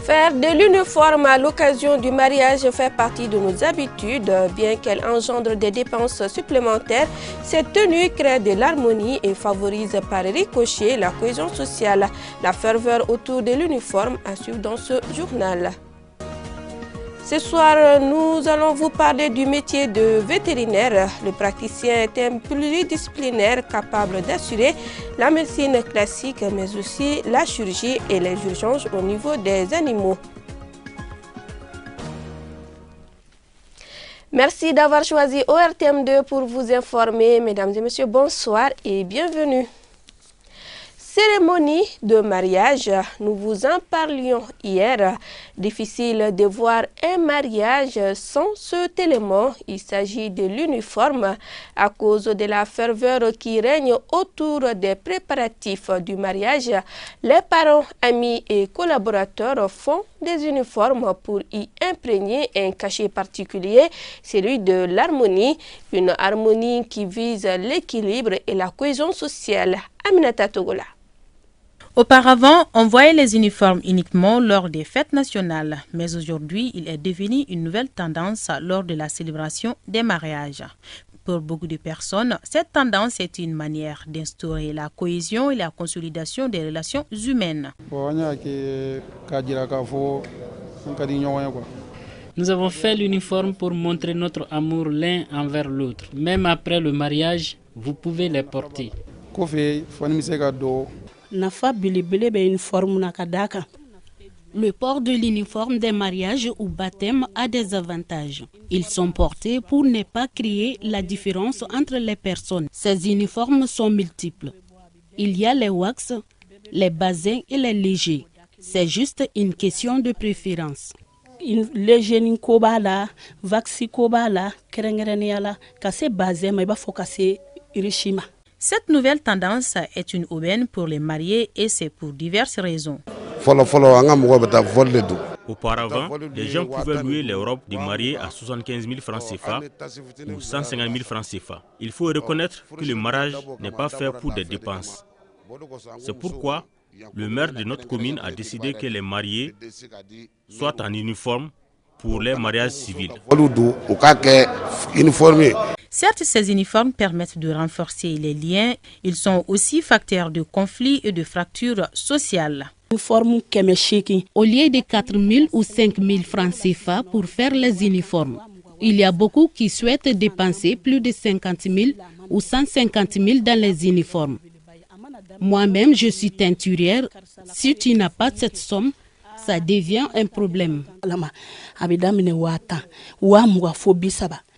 Faire de l'uniforme à l'occasion du mariage fait partie de nos habitudes. Bien qu'elle engendre des dépenses supplémentaires, cette tenue crée de l'harmonie et favorise par ricochet la cohésion sociale. La ferveur autour de l'uniforme à suivre dans ce journal. Ce soir, nous allons vous parler du métier de vétérinaire. Le praticien est un pluridisciplinaire capable d'assurer la médecine classique, mais aussi la chirurgie et les urgences au niveau des animaux. Merci d'avoir choisi ORTM2 pour vous informer. Mesdames et messieurs, bonsoir et bienvenue. Cérémonie de mariage, nous vous en parlions hier. Difficile de voir un mariage sans cet élément. Il s'agit de l'uniforme à cause de la ferveur qui règne autour des préparatifs du mariage. Les parents, amis et collaborateurs font des uniformes pour y imprégner un cachet particulier, celui de l'harmonie, une harmonie qui vise l'équilibre et la cohésion sociale. Aminata Togola. Auparavant, on voyait les uniformes uniquement lors des fêtes nationales, mais aujourd'hui, il est devenu une nouvelle tendance lors de la célébration des mariages. Pour beaucoup de personnes, cette tendance est une manière d'instaurer la cohésion et la consolidation des relations humaines. Nous avons fait l'uniforme pour montrer notre amour l'un envers l'autre. Même après le mariage, vous pouvez les porter. Le port de l'uniforme des mariages ou baptêmes a des avantages. Ils sont portés pour ne pas créer la différence entre les personnes. Ces uniformes sont multiples. Il y a les wax, les basins et les légers. C'est juste une question de préférence. Cette nouvelle tendance est une aubaine pour les mariés et c'est pour diverses raisons. Auparavant, les gens pouvaient louer les robes des mariés à 75 000 francs CFA ou 150 000 francs CFA. Il faut reconnaître que le mariage n'est pas fait pour des dépenses. C'est pourquoi le maire de notre commune a décidé que les mariés soient en uniforme pour les mariages civils. Certes, ces uniformes permettent de renforcer les liens. Ils sont aussi facteurs de conflits et de fractures sociales. Au lieu de 4 000 ou 5 000 francs CFA pour faire les uniformes, il y a beaucoup qui souhaitent dépenser plus de 50 000 ou 150 000 dans les uniformes. Moi-même, je suis teinturière. Si tu n'as pas cette somme, ça devient un problème.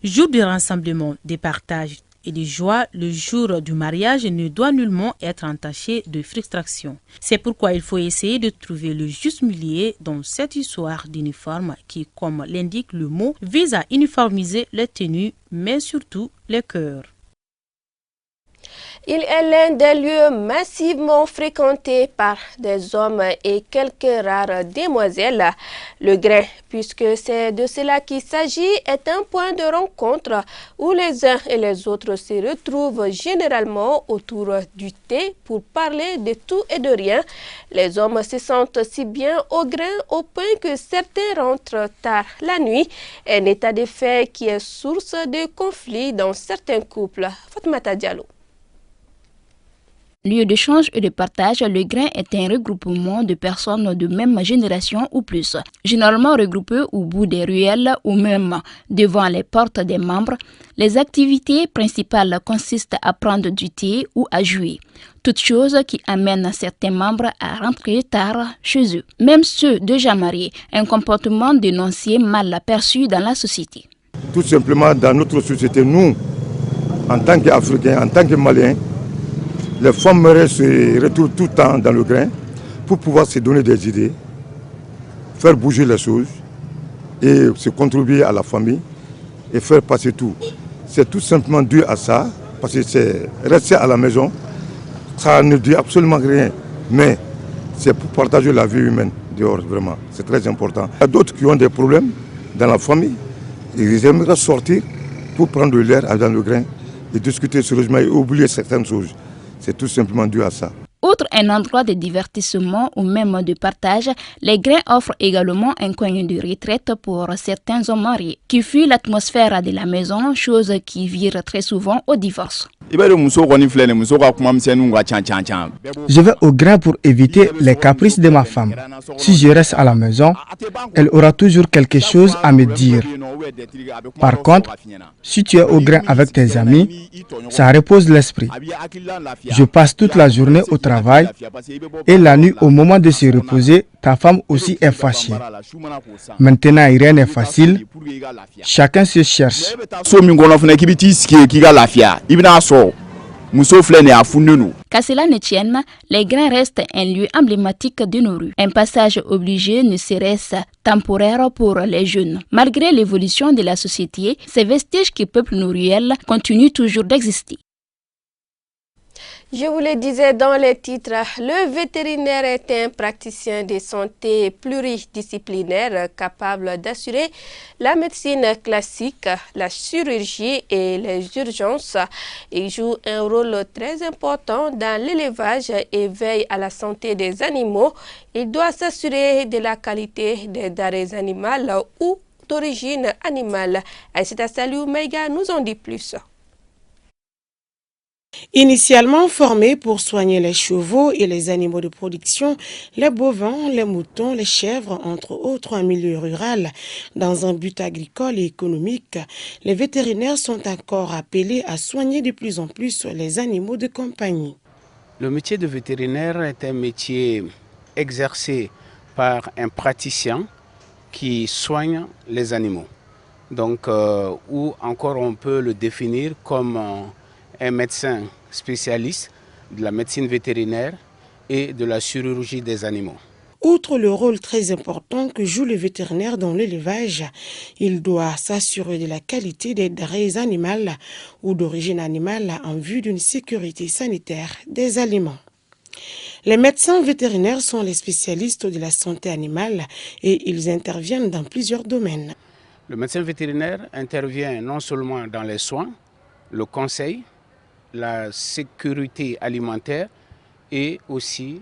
Jour de rassemblement, de partage et de joie, le jour du mariage ne doit nullement être entaché de frustration. C'est pourquoi il faut essayer de trouver le juste milieu dans cette histoire d'uniforme qui, comme l'indique le mot, vise à uniformiser les tenues, mais surtout les cœurs. Il est l'un des lieux massivement fréquentés par des hommes et quelques rares demoiselles. Le Grain, puisque c'est de cela qu'il s'agit, est un point de rencontre où les uns et les autres se retrouvent généralement autour du thé pour parler de tout et de rien. Les hommes se sentent si bien au grain au point que certains rentrent tard la nuit, un état de fait qui est source de conflits dans certains couples. Fatmata Diallo. Lieu d'échange et de partage, le Grain est un regroupement de personnes de même génération ou plus, généralement regroupées au bout des ruelles ou même devant les portes des membres. Les activités principales consistent à prendre du thé ou à jouer, toutes choses qui amènent certains membres à rentrer tard chez eux. Même ceux déjà mariés, un comportement dénoncé mal perçu dans la société. Tout simplement, dans notre société, nous, en tant qu'Africains, en tant que Maliens, les femmes se retrouvent tout le temps dans le grain pour pouvoir se donner des idées, faire bouger les choses et se contribuer à la famille et faire passer tout. C'est tout simplement dû à ça, parce que c'est rester à la maison, ça ne dit absolument rien, mais c'est pour partager la vie humaine dehors, vraiment, c'est très important. Il y a d'autres qui ont des problèmes dans la famille, ils aimeraient sortir pour prendre l'air dans le grain et discuter sérieusement et oublier certaines choses. C'est tout simplement dû à ça. Outre un endroit de divertissement ou même de partage, les grains offrent également un coin de retraite pour certains hommes mariés qui fuient l'atmosphère de la maison, chose qui vire très souvent au divorce. Je vais au grain pour éviter les caprices de ma femme. Si je reste à la maison, elle aura toujours quelque chose à me dire. Par contre, si tu es au grain avec tes amis, ça repose l'esprit. Je passe toute la journée au travail et la nuit au moment de se reposer, ta femme aussi est fâchée. Maintenant, rien n'est facile. Chacun se cherche. Qu'à cela ne tienne, les grains restent un lieu emblématique de nos rues. Un passage obligé, ne serait-ce temporaire pour les jeunes. Malgré l'évolution de la société, ces vestiges qui peuplent nos ruelles continuent toujours d'exister. Je vous le disais dans les titres, le vétérinaire est un praticien de santé pluridisciplinaire capable d'assurer la médecine classique, la chirurgie et les urgences. Il joue un rôle très important dans l'élevage et veille à la santé des animaux. Il doit s'assurer de la qualité des denrées animales ou d'origine animale. Aïssata Saliou Maïga nous en dit plus. Initialement formés pour soigner les chevaux et les animaux de production, les bovins, les moutons, les chèvres, entre autres en milieu rural, dans un but agricole et économique, les vétérinaires sont encore appelés à soigner de plus en plus les animaux de compagnie. Le métier de vétérinaire est un métier exercé par un praticien qui soigne les animaux. Donc, ou encore on peut le définir comme un médecin spécialiste de la médecine vétérinaire et de la chirurgie des animaux. Outre le rôle très important que joue le vétérinaire dans l'élevage, il doit s'assurer de la qualité des denrées animales ou d'origine animale en vue d'une sécurité sanitaire des aliments. Les médecins vétérinaires sont les spécialistes de la santé animale et ils interviennent dans plusieurs domaines. Le médecin vétérinaire intervient non seulement dans les soins, le conseil, la sécurité alimentaire et aussi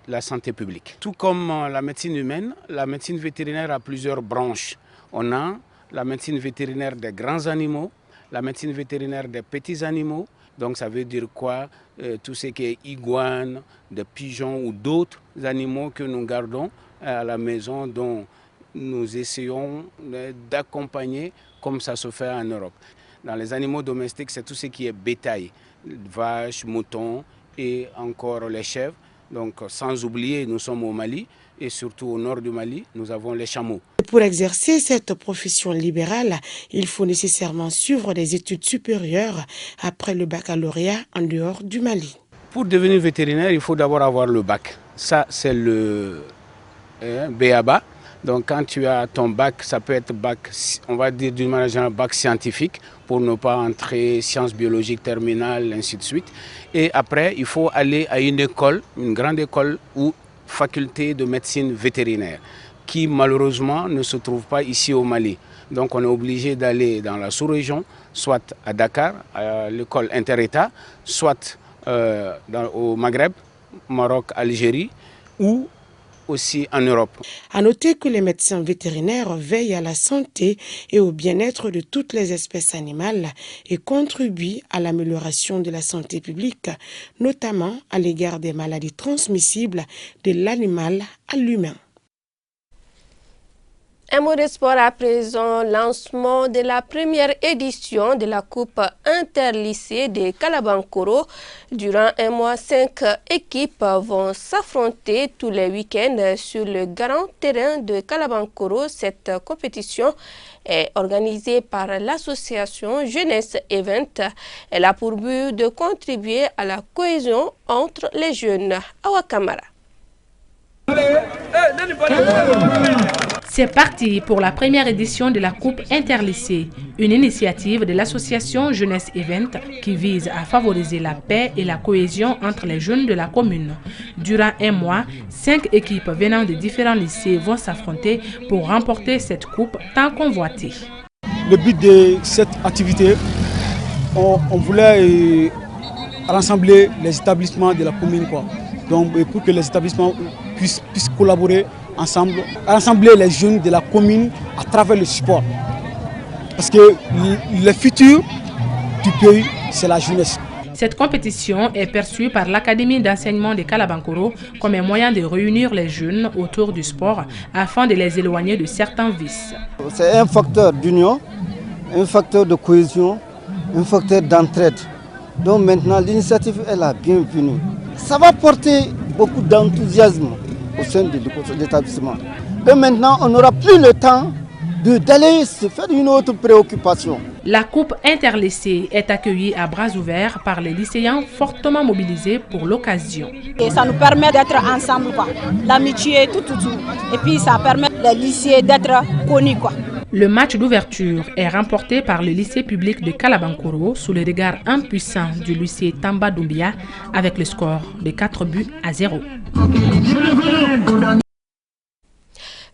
la santé publique. Tout comme la médecine humaine, la médecine vétérinaire a plusieurs branches. On a la médecine vétérinaire des grands animaux, la médecine vétérinaire des petits animaux. Donc ça veut dire quoi? Tout ce qui est iguane, des pigeons ou d'autres animaux que nous gardons à la maison dont nous essayons d'accompagner comme ça se fait en Europe. Dans les animaux domestiques, c'est tout ce qui est bétail, vaches, moutons et encore les chèvres. Donc sans oublier, nous sommes au Mali et surtout au nord du Mali, nous avons les chameaux. Pour exercer cette profession libérale, il faut nécessairement suivre des études supérieures après le baccalauréat en dehors du Mali. Pour devenir vétérinaire, il faut d'abord avoir le bac. Ça, c'est le BABA. Donc quand tu as ton bac, ça peut être bac, on va dire d'une manière générale, bac scientifique pour ne pas entrer sciences biologiques terminales, ainsi de suite. Et après, il faut aller à une école, une grande école ou faculté de médecine vétérinaire qui malheureusement ne se trouve pas ici au Mali. Donc on est obligé d'aller dans la sous-région, soit à Dakar, à l'école inter-État, soit au Maghreb, Maroc, Algérie ou aussi en Europe. À noter que les médecins vétérinaires veillent à la santé et au bien-être de toutes les espèces animales et contribuent à l'amélioration de la santé publique, notamment à l'égard des maladies transmissibles de l'animal à l'humain. Un mot de sport à présent, lancement de la première édition de la Coupe interlycée de Kalabankoro. Durant un mois, 5 équipes vont s'affronter tous les week-ends sur le grand terrain de Kalabankoro. Cette compétition est organisée par l'association Jeunesse Event. Elle a pour but de contribuer à la cohésion entre les jeunes. Awa Kamara. C'est parti pour la première édition de la Coupe interlycée, une initiative de l'association Jeunesse Event qui vise à favoriser la paix et la cohésion entre les jeunes de la commune. Durant un mois, 5 équipes venant de différents lycées vont s'affronter pour remporter cette coupe tant convoitée. Le but de cette activité, on voulait rassembler les établissements de la commune, Donc, pour que les établissements puissent collaborer ensemble, rassembler les jeunes de la commune à travers le sport. Parce que le futur du pays, c'est la jeunesse. Cette compétition est perçue par l'Académie d'enseignement de Kalabankoro comme un moyen de réunir les jeunes autour du sport afin de les éloigner de certains vices. C'est un facteur d'union, un facteur de cohésion, un facteur d'entraide. Donc maintenant, l'initiative est la bienvenue. Ça va porter beaucoup d'enthousiasme au sein de l'établissement. Et maintenant, on n'aura plus le temps d'aller se faire une autre préoccupation. La coupe interlycée est accueillie à bras ouverts par les lycéens fortement mobilisés pour l'occasion. Et ça nous permet d'être ensemble, l'amitié, tout. Et puis ça permet les lycées d'être connus, Le match d'ouverture est remporté par le lycée public de Kalabankoro sous le regard impuissant du lycée Tamba Doumbia avec le score de 4-0.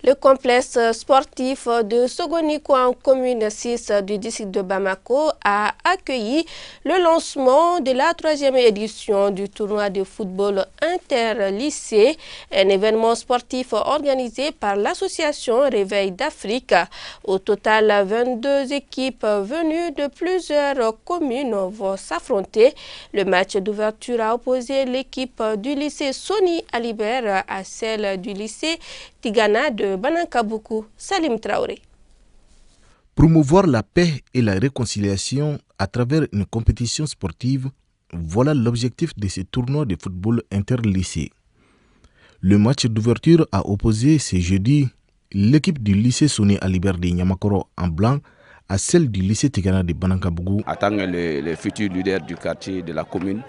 Le complexe sportif de Sogoniko en commune 6 du district de Bamako a accueilli le lancement de la 3e édition du tournoi de football interlycée, un événement sportif organisé par l'association Réveil d'Afrique. Au total, 22 équipes venues de plusieurs communes vont s'affronter. Le match d'ouverture a opposé l'équipe du lycée Soni Alibert à celle du lycée Tigana de Banankabuku. Salim Traoré. Promouvoir la paix et la réconciliation à travers une compétition sportive, voilà l'objectif de ce tournoi de football interlycée. Le match d'ouverture a opposé ce jeudi l'équipe du lycée Soni Alibert de Nyamakoro en blanc à celle du lycée Tigana de Banankabuku. En tant que les futurs leaders du quartier de la commune,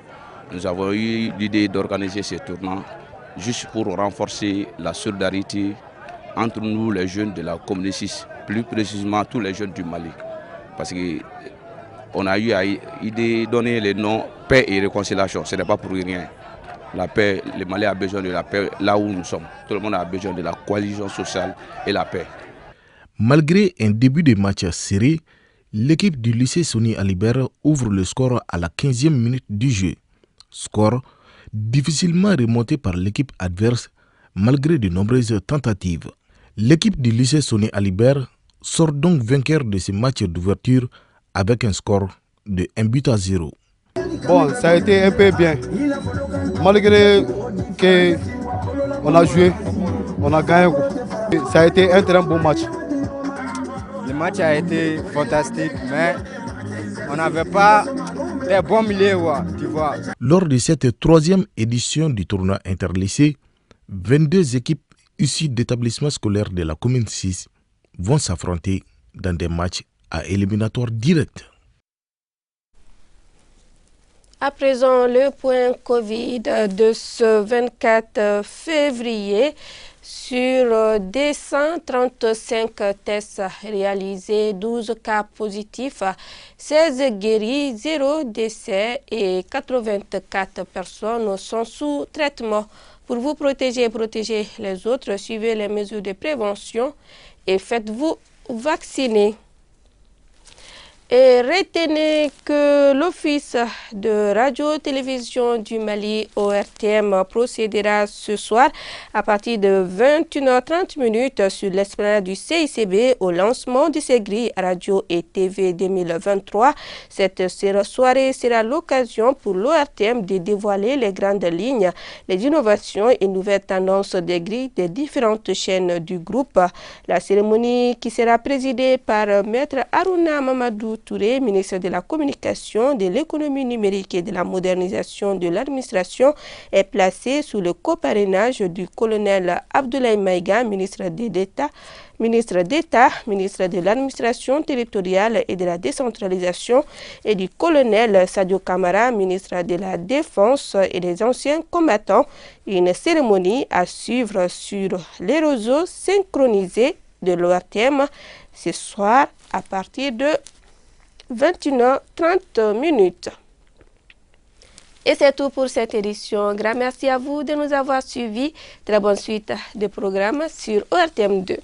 nous avons eu l'idée d'organiser ce tournoi juste pour renforcer la solidarité entre nous, les jeunes de la commune 6, plus précisément tous les jeunes du Mali. Parce qu'on a eu l'idée de donner les noms paix et réconciliation. Ce n'est pas pour rien. La paix, le Mali a besoin de la paix là où nous sommes. Tout le monde a besoin de la coalition sociale et la paix. Malgré un début de match serré, l'équipe du lycée Soni Alibert ouvre le score à la 15e minute du jeu. Score difficilement remonté par l'équipe adverse malgré de nombreuses tentatives. L'équipe du lycée Soni Alibert sort donc vainqueur de ce match d'ouverture avec un score de 1-0. Bon, ça a été un peu bien. Malgré qu'on a joué, on a gagné. Ça a été un très bon match. Le match a été fantastique, mais on n'avait pas des bons milieux, tu vois. Lors de cette 3e édition du tournoi interlycée, 22 équipes issues d'établissements scolaires de la commune 6 vont s'affronter dans des matchs à éliminatoire direct. À présent, le point Covid de ce 24 février. Sur des 135 tests réalisés, 12 cas positifs, 16 guéris, 0 décès et 84 personnes sont sous traitement. Pour vous protéger et protéger les autres, suivez les mesures de prévention et faites-vous vacciner. Et retenez que l'Office de radio-télévision du Mali, ORTM, procédera ce soir à partir de 21h30 sur l'esplanade du CICB au lancement de ses grilles radio et TV 2023. Cette soirée sera l'occasion pour l'ORTM de dévoiler les grandes lignes, les innovations et nouvelles tendances des grilles des différentes chaînes du groupe. La cérémonie qui sera présidée par Maître Aruna Mamadou Touré, ministre de la Communication, de l'Économie numérique et de la modernisation de l'administration, est placée sous le coparrainage du colonel Abdoulaye Maïga, ministre d'État, ministre de l'administration territoriale et de la décentralisation, et du colonel Sadio Kamara, ministre de la Défense et des anciens combattants. Une cérémonie à suivre sur les réseaux synchronisés de l'ORTM ce soir à partir de 21h30. Et c'est tout pour cette édition. Grand merci à vous de nous avoir suivis. Très bonne suite de programmes sur ORTM 2.